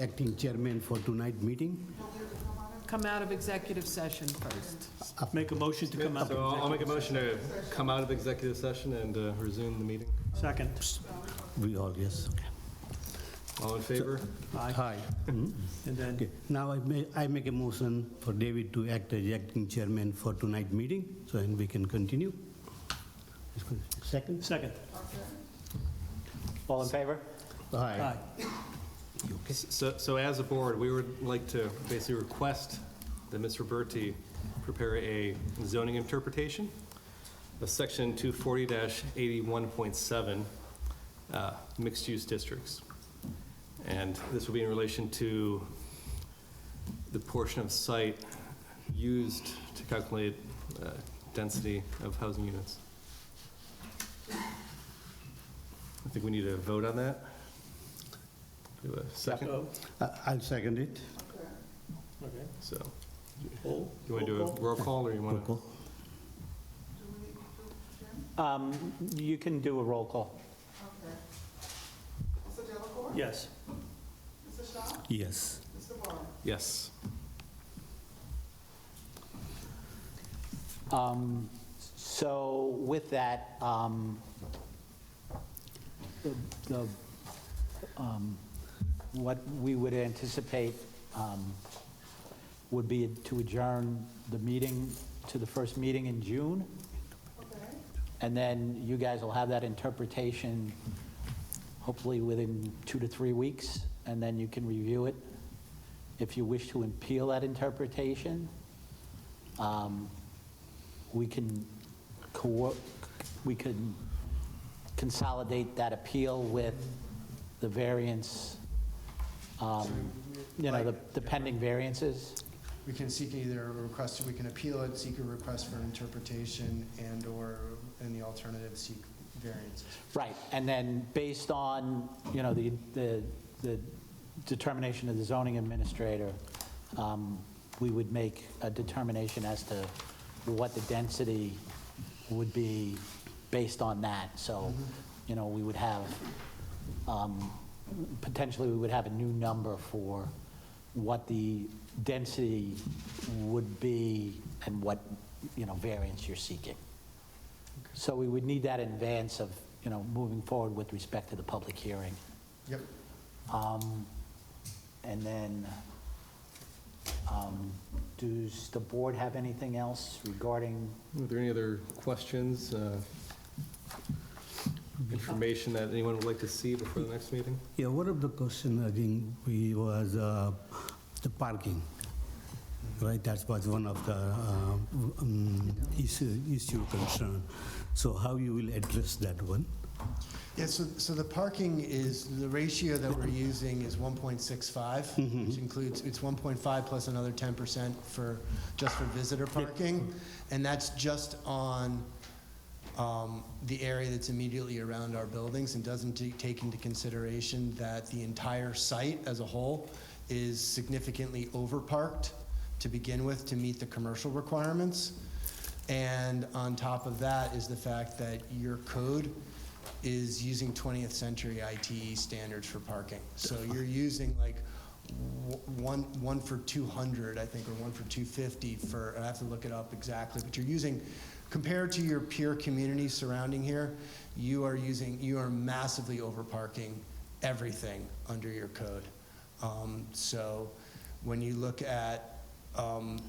acting chairman for tonight's meeting. Come out of executive session first. Make a motion to come out. So I'll make a motion to come out of executive session and resume the meeting. Second. We all, yes. All in favor? Hi. And then, Okay, now I make a motion for David to act as acting chairman for tonight's meeting, so and we can continue. Second? second. All in favor? Aye. So as a board, we would like to basically request that Mr. Berti prepare a zoning interpretation of section 240-81.7, mixed-use districts. And this will be in relation to the portion of site used to calculate density of housing units. I think we need to vote on that. Do a second? I'll second it. Okay. So, Roll you want to do a roll call, or you want to? Coco? You can do a roll call. Okay. Mr. Delacorte? Yes. Mr. Shaw? Yes. Mr. Barr? Yes. So with that, what we would anticipate would be to adjourn the meeting to the first meeting in June. Okay. And then you guys will have that interpretation hopefully within 2 to 3 weeks, and then you can review it. If you wish to appeal that interpretation, we can consolidate that appeal with the variance, the pending variances. We can seek either a request, we can appeal it, seek a request for interpretation, and/or, in the alternative, seek variances. Right, and then based on, the determination of the zoning administrator, we would make a determination as to what the density would be based on that. So, we would have, potentially we would have a new number for what the density would be and what, variance you're seeking. So we would need that in advance of, moving forward with respect to the public hearing. Yep. And then, does the board have anything else regarding? Are there any other questions, information that anyone would like to see before the next meeting? Yeah, one of the question I think was the parking, right? That was one of the issue concern. So how you will address that one? Yeah, so the parking is, the ratio that we're using is 1.65, which includes, it's 1.5 plus another 10% just for visitor parking. And that's just on the area that's immediately around our buildings, and doesn't take into consideration that the entire site as a whole is significantly overparked to begin with to meet the commercial requirements. And on top of that is the fact that your code is using 20th century ITE standards for parking. So you're using like one for 200, I think, or 1 for 250 for, I have to look it up exactly, but you're using, compared to your peer communities surrounding here, you are massively overparking everything under your code. So when you look at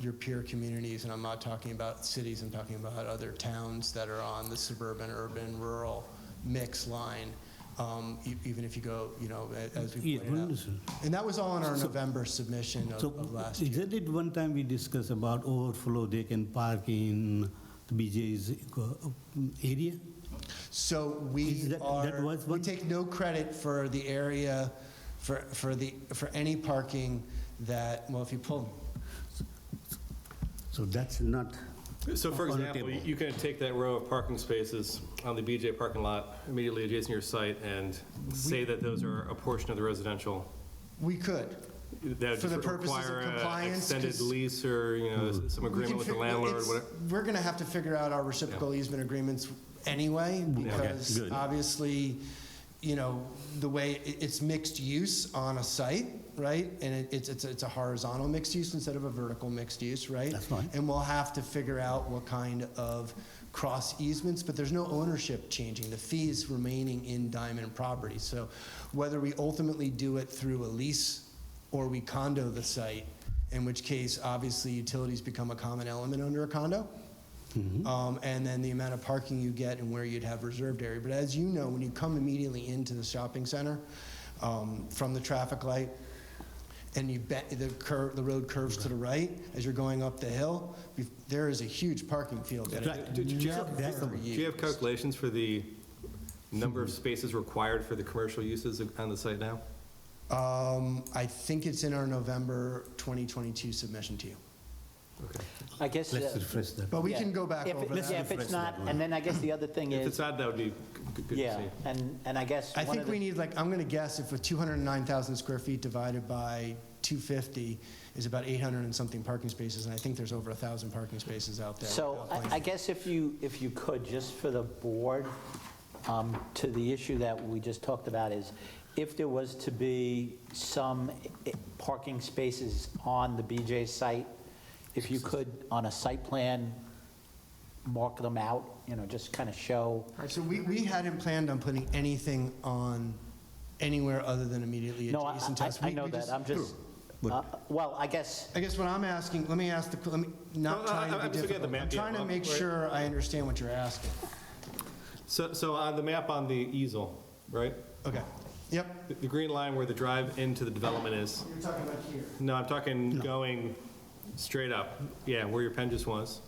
your peer communities, and I'm not talking about cities, I'm talking about other towns that are on the suburban, urban, rural mix line, even if you go, as we pointed out. And that was all in our November submission of last year. Isn't it one time we discussed about overflow, they can park in the BJ's area? So we we take no credit for the area, for any parking that, well, if you pull. So that's not. So for on the example, table. you can take that row of parking spaces on the BJ parking lot immediately adjacent to your site and say that those are a portion of the residential. We could. That would For the just purposes of require an compliance, extended 'cause lease or, some agreement with the landlord, whatever. We're going to have to figure out our reciprocal easement agreements anyway, because good. obviously, the way it's mixed use on a site, right? And it's a horizontal mixed use instead of a vertical mixed use, right? That's fine. And we'll have to figure out what kind of cross easements, but there's no ownership changing. The fee's remaining in Diamond property. So whether we ultimately do it through a lease or we condo the site, in which case, obviously, utilities become a common element under a condo. And then the amount of parking you get and where you'd have reserved area. But as you know, when you come immediately into the shopping center from the traffic light, and the road curves to the right as you're going up the hill, there is a huge parking field there. Right. Do you That's the- do you have calculations for the number of spaces required for the commercial uses on the site now? I think it's in our November 2022 submission to you. Okay. I guess. Let's refresh that. But we yeah, can go back if it- over Yeah, that. if it's not, and then I guess the other thing If is, it's not, that would be good to yeah, see. and I guess. I one think of the- we need, like, I'm going to guess if with 209,000 square feet divided by 250 is about 800 and something parking spaces, and I think there's over 1,000 parking spaces out there. So without I guess if you could, just for the board, to the issue that we just talked about is, if there was to be some parking spaces on the BJ site, if you could, on a site plan, mark them out, just kind of show. So we hadn't planned on putting anything on anywhere other than immediately No, adjacent to us. I We know that, just- I'm just, well, I guess, I guess what I'm asking, let me not No, trying to I'm be just looking at the difficult. map, I'm yeah, trying to well, make right. sure I understand what you're asking. So on the map on the easel, right? Okay, yep. The green line where the drive into the development is. You're talking about here. No, I'm talking going straight up. Yeah, where your pen just was.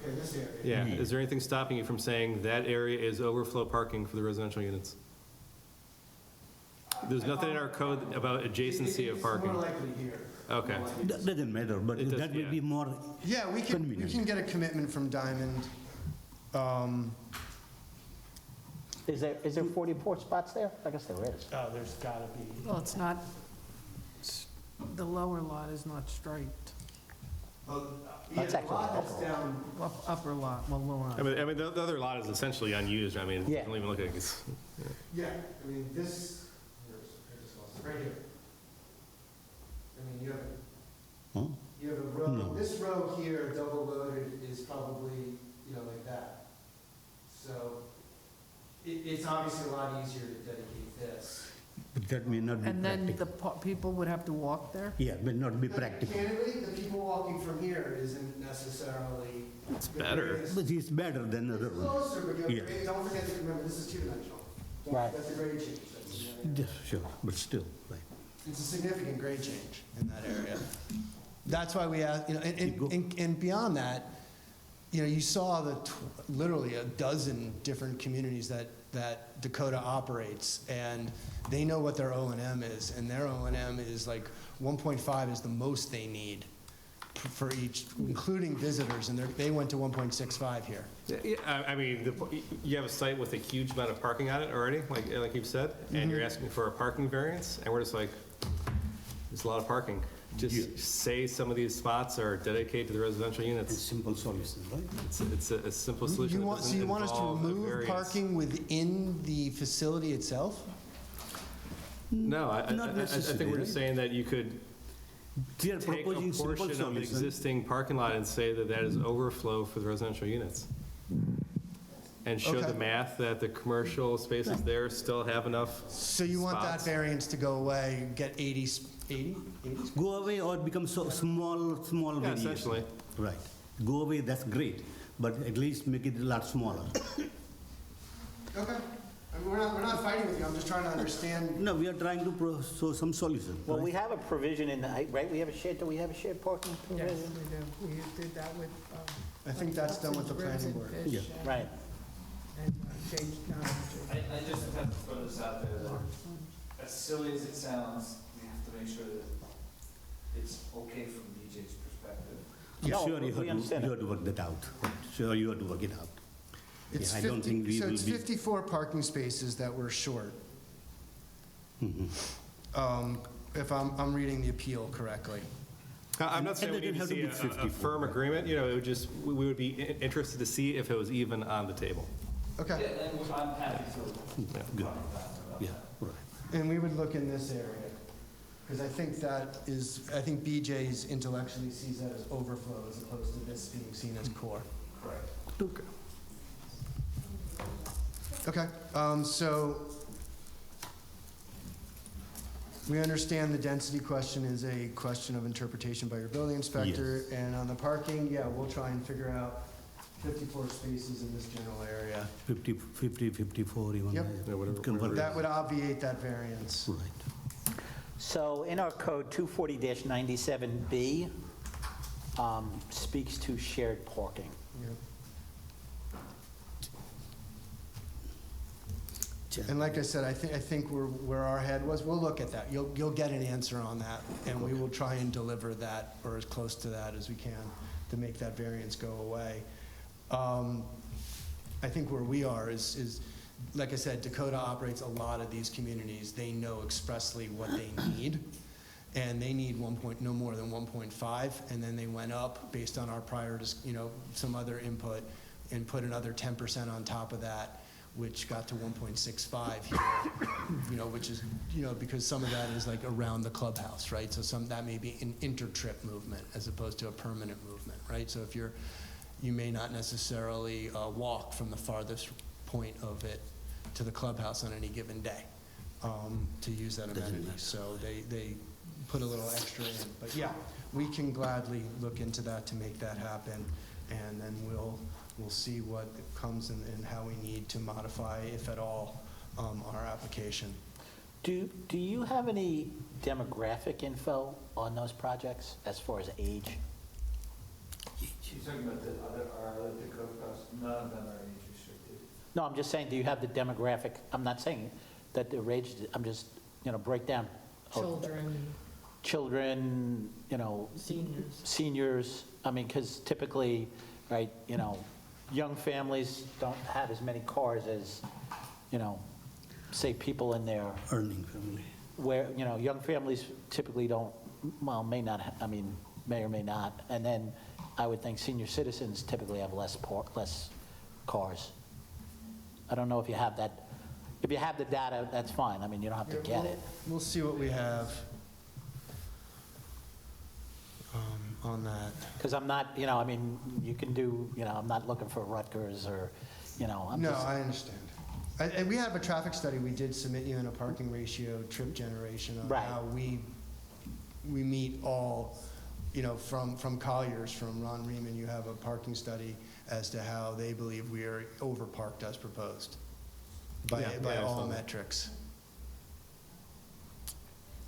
Okay, this area. Yeah. Is there anything stopping you from saying that area is overflow parking for the residential units? There's nothing in our code about adjacency of It's parking. more likely here. Okay. That doesn't matter, but It does, that will yeah. be more, Yeah, we Convenient. can get a commitment from Diamond. is there 44 spots there? I guess there is. Oh, there's gotta be. Well, it's not, the lower lot is not striped. That's the actually lot that's helpful. down. Upper lot, well, lower lot. I mean, the other lot is essentially unused. I mean, Yeah. it doesn't even look like it's, Yeah, I mean, this, right here. I mean, huh? you have a row, No. this row here, double loaded, is probably, like that. So it's obviously a lot easier to dedicate this. But that may not be And then practical. the people would have to walk there? Yeah, may not be practical. Candidly, the people walking from here isn't necessarily. It's better. But it's better than other It's one. closer, but Yeah. don't forget to remember, this is two-dimensional. Right. That's a grade change. Yeah, sure, but still, right. It's a significant grade change in that area. That's why we asked, Keep go- and beyond that, you saw literally a dozen different communities that Dakota operates, and they know what their O&M is, and their O&M is like 1.5 is the most they need for each, including visitors, and they went to 1.65 here. yeah, I mean, you have a site with a huge amount of parking on it already, like you've said, and you're asking for a parking variance, and we're just like, there's a lot of parking. Just say some of these spots are dedicated to the residential It's units. simple solution, right? It's a simple solution that So doesn't you want us to involve a remove variance. parking within the facility itself? No, I Not think we're necessarily, just saying that you could We are take a proposing simple portion of the solution. existing parking lot and say that that is overflow for the residential units. And show the Okay. math that the commercial spaces there still have enough. So you want that Spots. variance to go away, get 80? Go away or become so small Yeah, variation. essentially. Right. Go away, that's great, but at least make it a lot smaller. Okay. I mean, we're not fighting with you, I'm just trying to understand. No, we are trying to show some solution. Well, right? we have a provision in, right, we have a shared parking Yes, provision? we do. We did that with. I think that's done with the planning board. Yeah. Right. And James, I just have to throw this out there, that as silly as it sounds, we have to make sure that it's okay from DJ's perspective. No, Sure, we you understand have to work that out. Sure, you have to work it out. It's Yeah, I don't 50 think we So will it's be. 54 parking spaces that were short. Mhm. If I'm reading the appeal correctly. I'm not And saying we it need to doesn't see have to be a 54, firm right? agreement, it would just, we would be interested to see if it was even on the table. Okay. Yeah, and I'm happy to Yeah, good. talk about Yeah, right. And we would look in this area. Because I think I think BJ's intellectually sees that as overflow as opposed to this being seen as core. Correct. Okay, so we understand the density question is a question of interpretation by your building inspector. And on the parking, yeah, we'll try and figure out 54 spaces in this general area. 50, 54 even. Yep. Yeah, whatever- Convert- whatever. That would obviate that variance. Right. So in our code, 240-97B speaks to shared parking. Yep. And like I said, I think where our head was, we'll look at that. You'll get an answer on that, and we will try and deliver that, or as close to that as we can, to make that variance go away. I think where we are is, like I said, Dakota operates a lot of these communities. They know expressly what they need, and they need no more than 1.5, and then they went up based on our prior, some other input, and put another 10% on top of that, which got to 1.65 here, which is, because some of that is like around the clubhouse, right? So that may be an inter-trip movement as opposed to a permanent movement, right? So if you may not necessarily walk from the farthest point of it to the clubhouse on any given day to use that amenity. So they put a little extra in. But yeah, we can gladly look into that to make that happen, and then we'll see what comes and how we need to modify, if at all, our application. Do you have any demographic info on those projects as far as age? She's talking about our other Dakota projects, none of them are age restricted. No, I'm just saying, do you have the demographic? I'm not saying that the age, I'm just, break down. Children, seniors. I mean, because typically, right, young families don't have as many cars as, say, people in their, Earning family. where, young families typically don't, may not, may or may not. And then I would think senior citizens typically have less cars. I don't know if you have that. If you have the data, that's fine. I mean, you don't have to get it. We'll see what we have on that. Because I'm not, you can do, I'm not looking for Rutgers or, I'm No, just. I understand. And we have a traffic study we did submit you in a parking ratio trip generation on Right. how we meet all, from Colliers, from Ron Riemann, you have a parking study as to how they believe we are overparked as proposed by Yeah, I all saw that. metrics.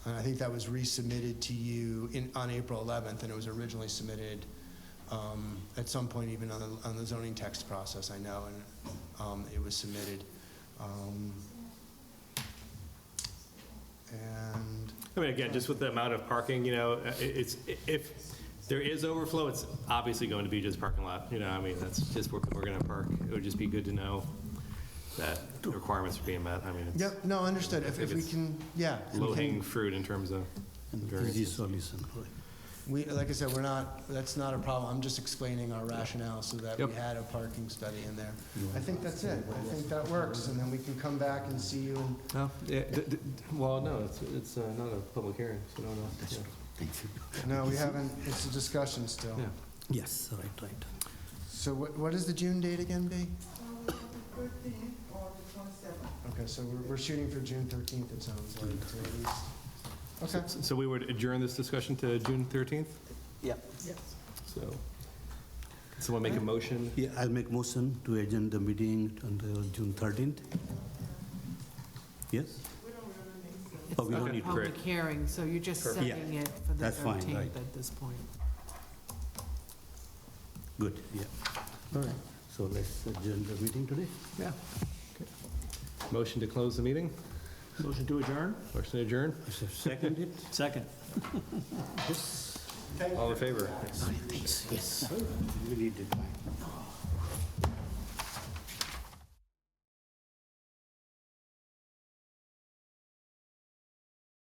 And I think that was resubmitted to you on April 11th, and it was originally submitted at some point even on the zoning text process, I know, and it was submitted. And I mean, again, just with the amount of parking, if there is overflow, it's obviously going to be just parking lot, that's just where people are going to park. It would just be good to know that the requirements are being met. I mean, it's yep, no, understood. If we it's can, yeah. if we can- low-hanging fruit in terms of Easy variances. solution, right. like I said, that's not a problem. I'm just explaining our rationale so that we Yep. had a parking study in there. I think that's it. I think that works, and then we can come back and see you and No, yeah, well, no, it's not a public hearing, so no. Yeah. Thank you. no, we haven't, it's a discussion still. Yeah. Yes, right. So what is the June date again, B? The 13th or the 27th. Okay, so we're shooting for June 13th, it sounds like, so at least. Okay, So we would adjourn this discussion to June 13th? Yep. So, someone make a motion? Yeah, I'll make motion to adjourn the meeting until June 13th. Yes? It's Oh, we not don't a need- public Great. hearing, so you're just Perfect. setting it for the That's fine, 13th right. at this point. Good, yeah. All right, so let's adjourn the meeting today. Yeah. Motion to close the meeting? Motion to adjourn? Motion to adjourn? Second it? Second. Yes. All in favor? Yes, we need it.